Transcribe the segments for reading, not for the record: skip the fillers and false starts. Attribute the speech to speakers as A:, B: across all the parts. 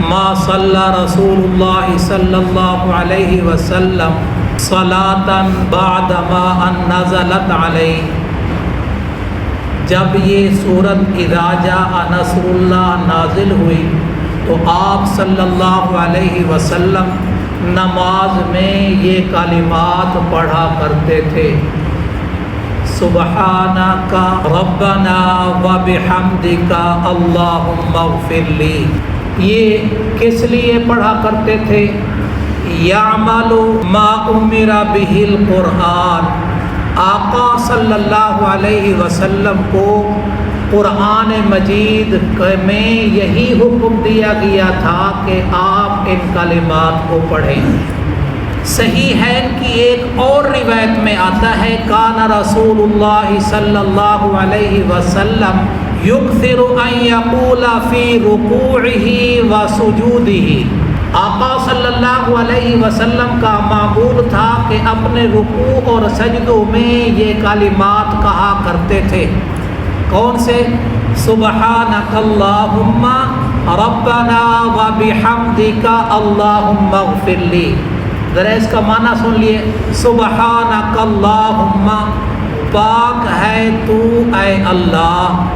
A: ما صلی رسول اللہ صلی اللہ علیہ وسلم صلاۃ بعد ما نزلت علیہ. جب یہ سورۃ اذا جاء نصر اللہ نازل ہوئی تو آپ صلی اللہ علیہ وسلم نماز میں یہ کلمات پڑھا کرتے تھے: سبحانک ربنا وبحمدک اللہم اغفر لی. یہ کس لیے پڑھا کرتے تھے؟ یعمل ما امر بہ القرآن. آقا صلی اللہ علیہ وسلم کو قرآن مجید میں یہی حکم دیا گیا تھا کہ آپ ان کلمات کو پڑھیں. صحیح ہے ان کی ایک اور روایت میں آتا ہے: کان رسول اللہ صلی اللہ علیہ وسلم یکثر ان یقول فی رکوعہ و سجودہ. آقا صلی اللہ علیہ وسلم کا معمول تھا کہ اپنے رکوع اور سجدوں میں یہ کلمات کہا کرتے تھے. کون سے؟ سبحانک اللہم ربنا وبحمدک اللہم اغفر لی. ذرا اس کا معنی سن لیے: سبحانک اللہم، پاک ہے تو اے اللہ،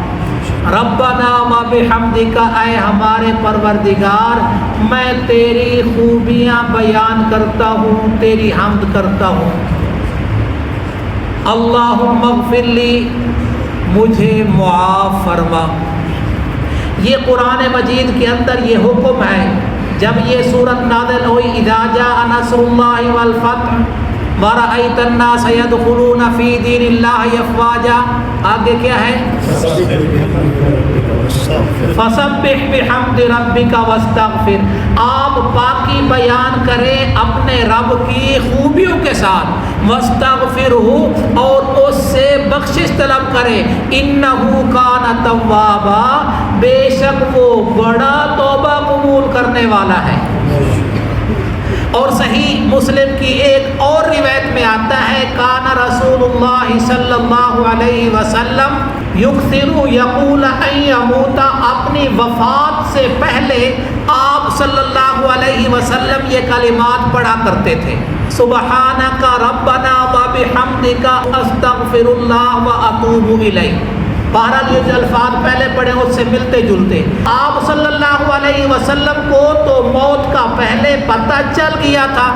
A: ربنا وبحمدک، اے ہمارے پروردگار میں تیری خوبیاں بیان کرتا ہوں، تیری حمد کرتا ہوں. اللہم اغفر لی، مجھے معاف فرما. یہ قرآن مجید کے اندر یہ حکم ہے. جب یہ سورت نازل ہوئی اذا جاء نصر اللہ والفتح ورأیت الناس يدخلون فی دین اللہ افواجا، آگے کیا ہے؟ فسبح بحمد ربک واستغفر. آپ پاکی بیان کریں اپنے رب کی خوبیوں کے ساتھ، واستغفرہ، اور اس سے بخشش طلب کریں. انہ کان توابا، بے شک وہ بڑا توبہ قبول کرنے والا ہے. اور صحیح مسلم کی ایک اور روایت میں آتا ہے: کان رسول اللہ صلی اللہ علیہ وسلم یکثر یقول ان یموت. اپنی وفات سے پہلے آپ صلی اللہ علیہ وسلم یہ کلمات پڑھا کرتے تھے: سبحانک ربنا وبحمدک استغفر اللہ واتوب الیہ. بہرحال یہ جو الفاظ پہلے پڑھے اس سے ملتے جلتے. آپ صلی اللہ علیہ وسلم کو تو موت کا پہلے پتہ چل گیا تھا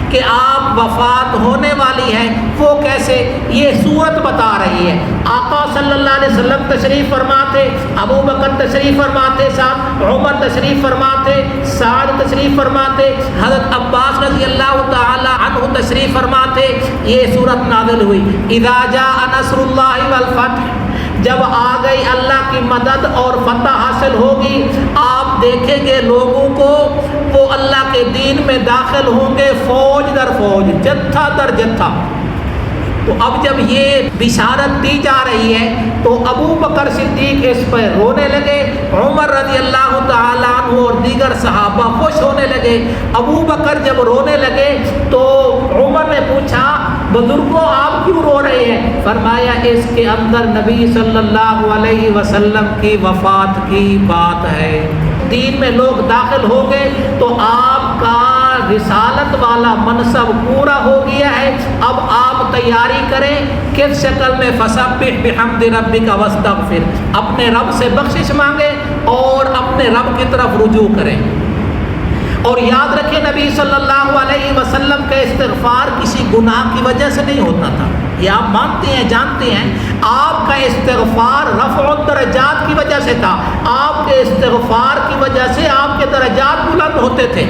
A: کہ آپ وفات ہونے والی ہے. وہ کیسے؟ یہ سورت بتا رہی ہے. آقا صلی اللہ علیہ وسلم تشریف فرما تھے، ابو بکر تشریف فرما تھے، ساتھ عمر تشریف فرما تھے، سعد تشریف فرما تھے، حضرت عباس رضی اللہ تعالی عنہ تشریف فرما تھے. یہ سورت نازل ہوئی اذا جاء نصر اللہ والفتح. جب آ گئی اللہ کی مدد اور فتح حاصل ہوگی، آپ دیکھیں گے لوگوں کو وہ اللہ کے دین میں داخل ہوں گے فوج در فوج، جتھا در جتھا. تو اب جب یہ بشارت دی جا رہی ہے تو ابو بکر صدیق اس پر رونے لگے، عمر رضی اللہ تعالیٰ عنہ اور دیگر صحابہ خوش ہونے لگے. ابو بکر جب رونے لگے تو عمر نے پوچھا: بزرگوں آپ کیوں رو رہے ہیں؟ فرمایا اس کے اندر نبی صلی اللہ علیہ وسلم کی وفات کی بات ہے. دین میں لوگ داخل ہو گئے تو آپ کا رسالت والا منصب پورا ہو گیا ہے. اب آپ تیاری کریں کس شکل میں؟ فسبح بحمد ربک واستغفر، اپنے رب سے بخشش مانگیں اور اپنے رب کی طرف رجوع کریں. اور یاد رکھیں نبی صلی اللہ علیہ وسلم کا استغفار کسی گناہ کی وجہ سے نہیں ہوتا تھا. یہ آپ مانتے ہیں، جانتے ہیں. آپ کا استغفار رفع الدرجات کی وجہ سے تھا. آپ کے استغفار کی وجہ سے آپ کے درجات بلند ہوتے تھے.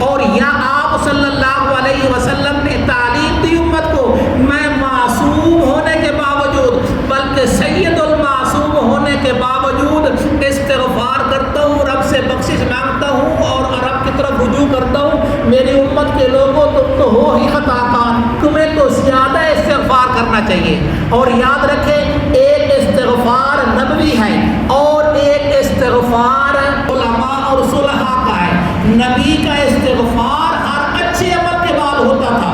A: اور یا آپ صلی اللہ علیہ وسلم نے تعلیم دی امت کو، میں معصوم ہونے کے باوجود، بلکہ سید المعصوم ہونے کے باوجود استغفار کرتا ہوں، رب سے بخشش مانگتا ہوں اور رب کی طرف رجوع کرتا ہوں. میری امت کے لوگوں تم تو ہو ہی خطا کار، تمہیں تو زیادہ استغفار کرنا چاہیے. اور یاد رکھیں ایک استغفار نبوی ہے اور ایک استغفار علماء اور صلحاء کا ہے. نبی کا استغفار ہر اچھے عمل کے بعد ہوتا تھا،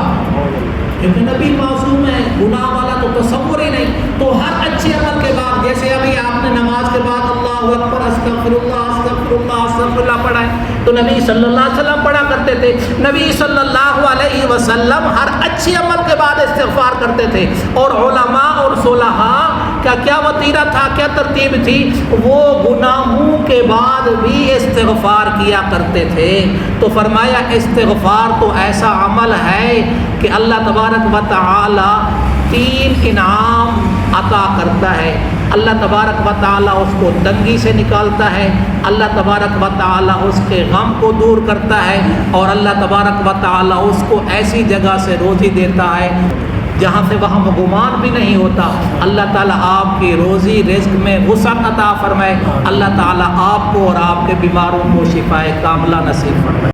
A: کیونکہ نبی معصوم ہے، گناہ والا تو تصور ہی نہیں. تو ہر اچھے عمل کے بعد، جیسے ابھی آپ نے نماز کے بعد اللہ اکبر استغفر اللہ استغفر اللہ استغفر اللہ پڑھا ہے، تو نبی صلی اللہ علیہ وسلم پڑھا کرتے تھے. نبی صلی اللہ علیہ وسلم ہر اچھے عمل کے بعد استغفار کرتے تھے. اور علماء اور صلحاء کا کیا وتیرہ تھا, کیا ترتیب تھی, وہ گناہوں کے بعد بھی استغفار کیا کرتے تھے. تو فرمایا استغفار تو ایسا عمل ہے کہ اللہ تبارک و تعالی 3 انعام عطا کرتا ہے. اللہ تبارک و تعالی اس کو تنگی سے نکالتا ہے, اللہ تبارک و تعالی اس کے غم کو دور کرتا ہے, اور اللہ تبارک و تعالی اس کو ایسی جگہ سے روزی دیتا ہے جہاں سے وہاں گمان بھی نہیں ہوتا. اللہ تعالیٰ آپ کی روزی رزق میں وسعت عطا فرمائے. اللہ تعالیٰ آپ کو اور آپ کے بیماروں کو شفائے کاملہ نصیب فرمائے.